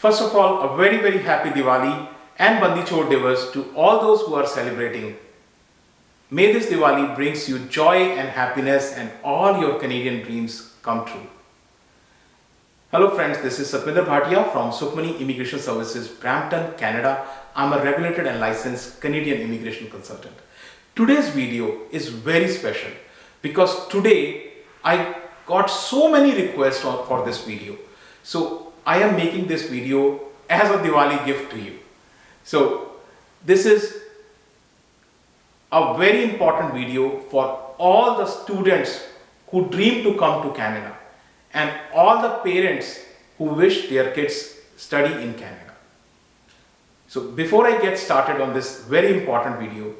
First of all, a very happy Diwali and Bandi Chhod Divas to all those who are celebrating. May this Diwali brings you joy and happiness and all your Canadian dreams come true. Hello friends, this is Sukhmani from Sukhmani Immigration Services, Brampton, Canada. I'm a regulated and licensed Canadian immigration consultant. Today's video is very special because today I got so many requests for this video. So I am making this video as a Diwali gift to you. So this is a very important video for all the students who dream to come to Canada and all the parents who wish their kids study in Canada. So before I get started on this very important video,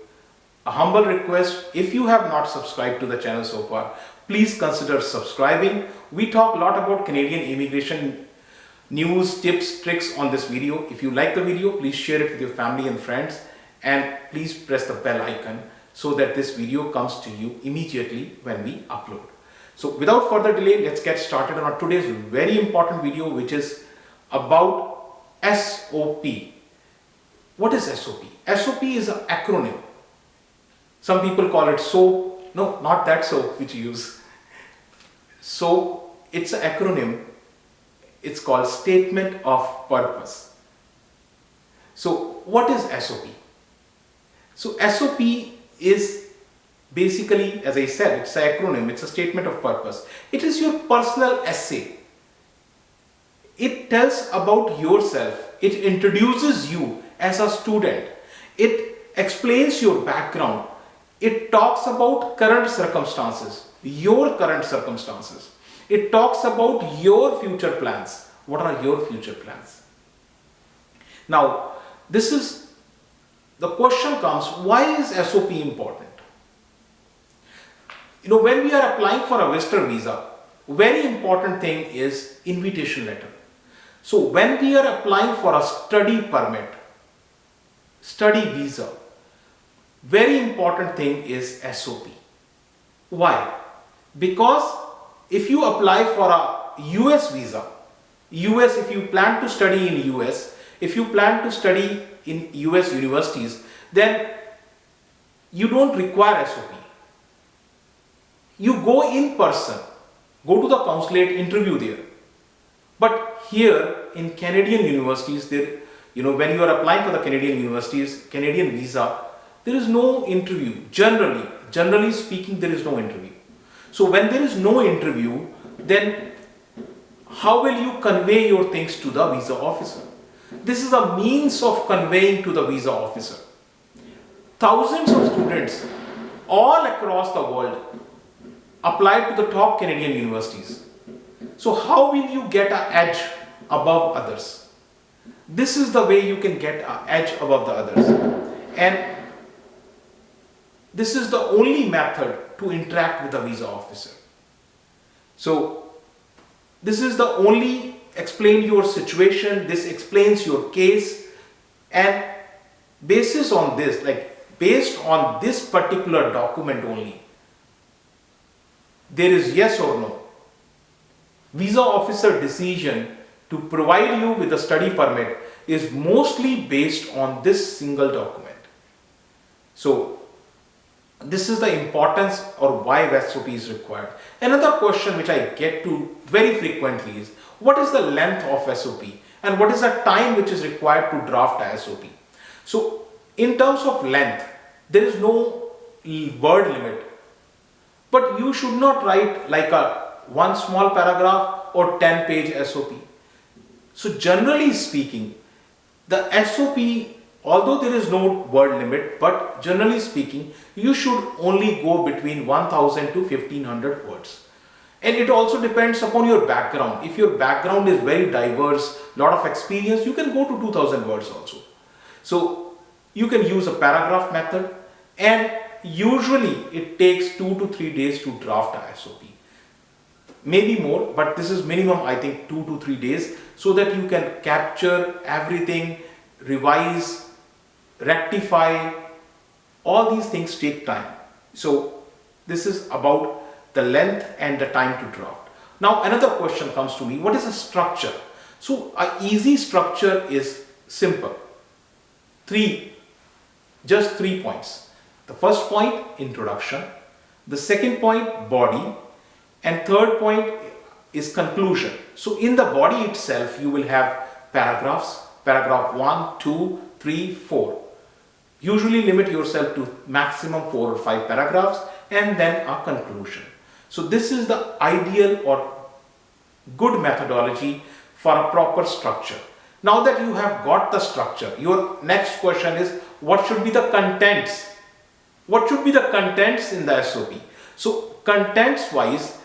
a humble request, if you have not subscribed to the channel so far, please consider subscribing. We talk a lot about Canadian immigration news, tips, tricks on this video. If you like the video, please share it with your family and friends and please press the bell icon so that this video comes to you immediately when we upload. So without further delay, let's get started on today's very important video, which is about SOP. What is SOP? SOP is an acronym. Some people call it soap. No, not that soap which you use. So it's an acronym. It's called Statement of Purpose. So what is SOP? So SOP is basically, as I said, it's an acronym, it's a statement of purpose. It is your personal essay. It tells about yourself. It introduces you as a student. It explains your background. It talks about current circumstances, your current circumstances. It talks about your future plans. What are your future plans? Now, the question comes, why is SOP important? When we are applying for a visitor visa, very important thing is invitation letter. So when we are applying for a study permit, study visa, very important thing is SOP. Why? Because if you apply for a US visa, if you plan to study in US, if you plan to study in US universities, then you don't require SOP. You go in person, go to the consulate, interview there. But here in Canadian universities, when you are applying for the Canadian universities, Canadian visa, there is no interview. Generally speaking, there is no interview. So when there is no interview, then how will you convey your things to the visa officer? This is a means of conveying to the visa officer. Thousands of students all across the world apply to the top Canadian universities. So how will you get an edge above others? This is the way you can get an edge above the others. And this is the only method to interact with the visa officer. So this is the only explain your situation, this explains your case, and based on this particular document only, there is yes or no. Visa officer decision to provide you with a study permit is mostly based on this single document. So this is the importance or why SOP is required. Another question which I get to very frequently is, what is the length of SOP and what is the time which is required to draft a SOP? So in terms of length, there is no word limit, but you should not write like one small paragraph or 10-page SOP. So generally speaking, the SOP, although there is no word limit, but generally speaking, you should only go between 1000 to 1500 words. And it also depends upon your background. If your background is very diverse, lot of experience, you can go to 2000 words also. So you can use a paragraph method, and usually it takes 2 to 3 days to draft a SOP. Maybe more, but this is minimum, I think 2 to 3 days, so that you can capture everything, revise, rectify. All these things take time. So this is about the length and the time to draft. Now another question comes to me, what is the structure? So a easy structure is simple. Just 3 points. The first point, introduction. The second point, body. And third point is conclusion. So in the body itself, you will have paragraphs, paragraph 1, 2, 3, 4. Usually limit yourself to maximum 4 or 5 paragraphs and then a conclusion. So this is the ideal or good methodology for a proper structure. Now that you have got the structure, your next question is, what should be the contents? What should be the contents in the SOP? So contents wise,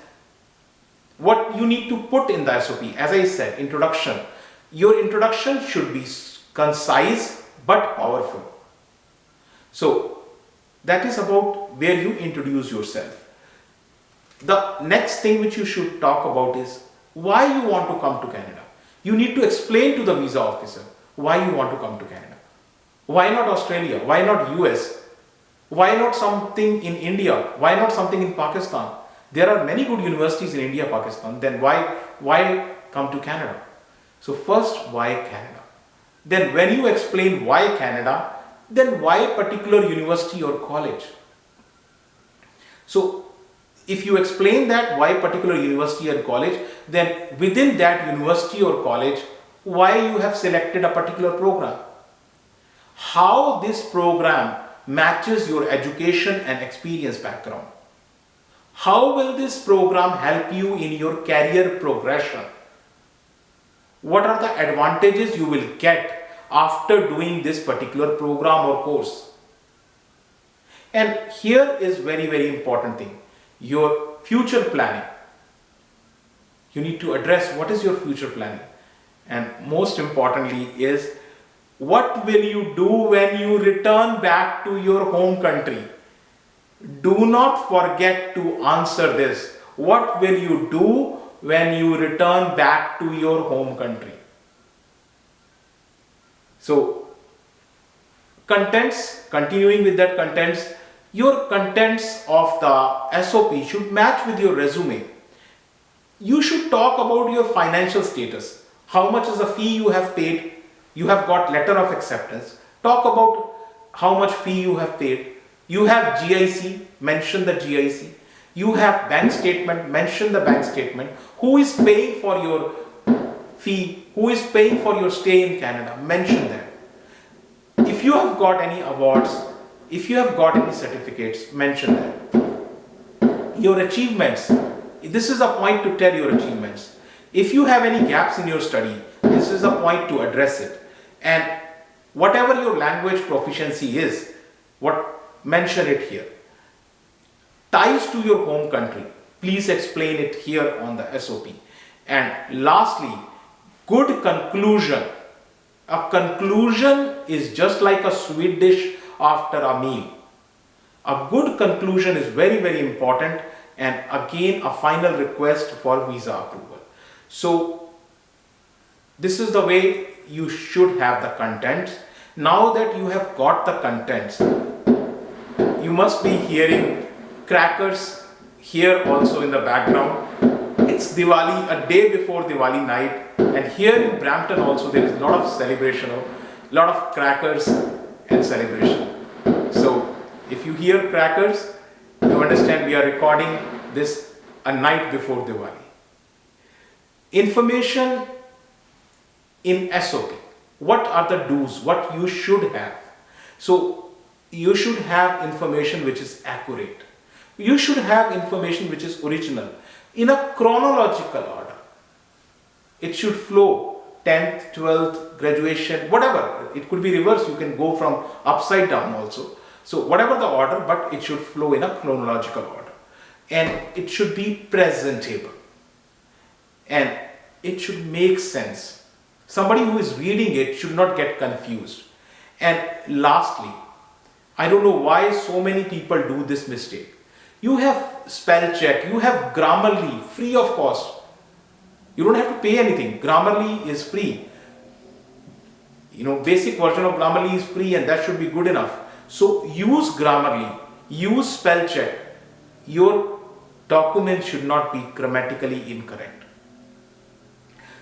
what you need to put in the SOP, as I said, introduction. Your introduction should be concise but powerful. So that is about where you introduce yourself. The next thing which you should talk about is why you want to come to Canada. You need to explain to the visa officer why you want to come to Canada. Why not Australia? Why not US? Why not something in India? Why not something in Pakistan? There are many good universities in India, Pakistan. Then why come to Canada? So first, why Canada? Then when you explain why Canada, then why particular university or college? So if you explain that why particular university or college, then within that university or college, why you have selected a particular program. How this program matches your education and experience background. How will this program help you in your career progression? What are the advantages you will get after doing this particular program or course? And here is very, very important thing. Your future planning. You need to address what is your future planning. And most importantly is, what will you do when you return back to your home country? Do not forget to answer this. What will you do when you return back to your home country? So, contents, continuing with that contents, your contents of the SOP should match with your resume. You should talk about your financial status. How much is the fee you have paid? You have got letter of acceptance. Talk about how much fee you have paid. You have GIC, mention the GIC. You have bank statement, mention the bank statement. Who is paying for your fee? Who is paying for your stay in Canada? Mention that. If you have got any awards, if you have got any certificates, mention that. Your achievements. This is a point to tell your achievements. If you have any gaps in your study, this is a point to address it. And whatever your language proficiency is, mention it here. Ties to your home country, please explain it here on the SOP. And lastly, good conclusion. A conclusion is just like a sweet dish after a meal. A good conclusion is very, very important, and again a final request for visa approval. So this is the way you should have the contents. Now that you have got the contents, you must be hearing crackers here also in the background. It's Diwali, a day before Diwali night, and here in Brampton also there is a lot of celebration, a lot of crackers and celebration. So if you hear crackers, you understand we are recording this a night before Diwali. Information in SOP. What are the do's? What you should have? So you should have information which is accurate. You should have information which is original in a chronological order. It should flow 10th, 12th, graduation, whatever. It could be reversed. You can go from upside down also. So whatever the order, but it should flow in a chronological order. And it should be presentable. And it should make sense. Somebody who is reading it should not get confused. And lastly, I don't know why so many people do this mistake. You have spell check, you have Grammarly, free of cost. You don't have to pay anything. Grammarly is free. Basic version of Grammarly is free, and that should be good enough. So use Grammarly, use spell check. Your document should not be grammatically incorrect.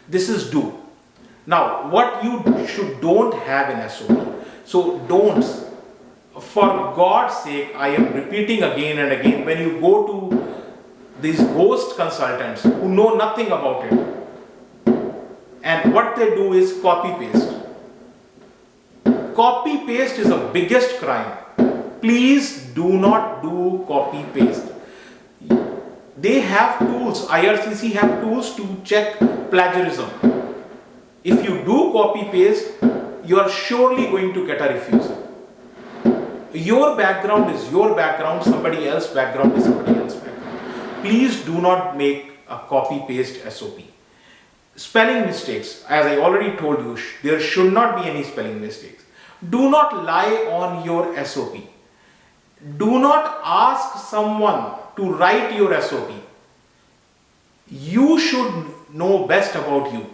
This is do. Now, what you don't have in SOP. So don'ts. For God's sake, I am repeating again and again, when you go to these ghost consultants who know nothing about it, and what they do is copy paste. Copy paste is the biggest crime. Please do not do copy paste. They have tools, IRCC have tools to check plagiarism. If you do copy paste, you are surely going to get a refusal. Your background is your background, somebody else's background is somebody else's background. Please do not make a copy paste SOP. Spelling mistakes, as I already told you, there should not be any spelling mistakes. Do not lie on your SOP. Do not ask someone to write your SOP. You should know best about you.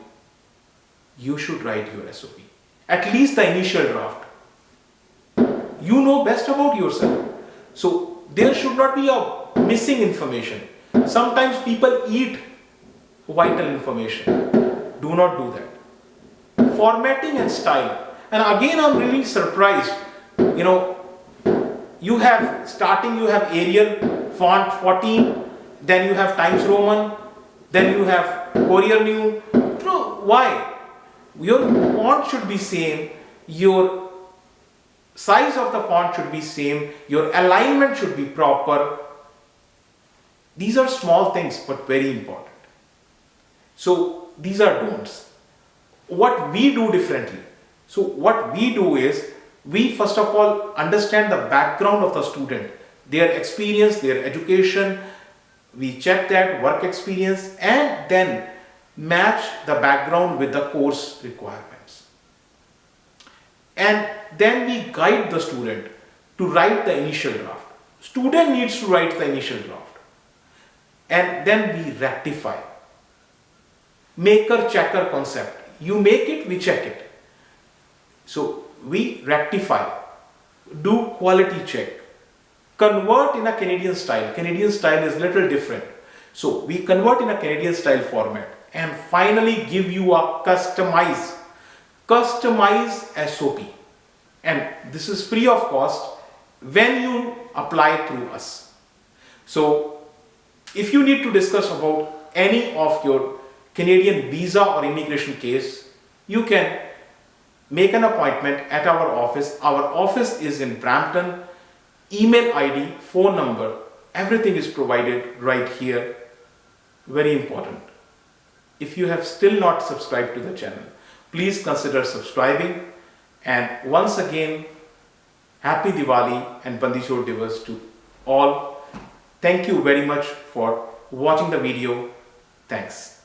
You should write your SOP. At least the initial draft. You know best about yourself. So there should not be a missing information. Sometimes people eat vital information. Do not do that. Formatting and style. And again, I'm really surprised. You have starting, you have Arial font 14, then you have Times Roman, then you have Courier New. Why? Your font should be same, your size of the font should be same, your alignment should be proper. These are small things but very important. So these are don'ts. What we do differently. So what we do is, we first of all understand the background of the student, their experience, their education. We check that work experience and then match the background with the course requirements. And then we guide the student to write the initial draft. Student needs to write the initial draft. And then we rectify. Maker-checker concept. You make it, we check it. So we rectify, do quality check, convert in a Canadian style. Canadian style is little different. So we convert in a Canadian style format and finally give you a customized SOP. And this is free of cost when you apply through us. So if you need to discuss about any of your Canadian visa or immigration case, you can make an appointment at our office. Our office is in Brampton. Email ID, phone number, everything is provided right here. Very important. If you have still not subscribed to the channel, please consider subscribing. And once again, Happy Diwali and Bandi Chhod Divas to all. Thank you very much for watching the video. Thanks.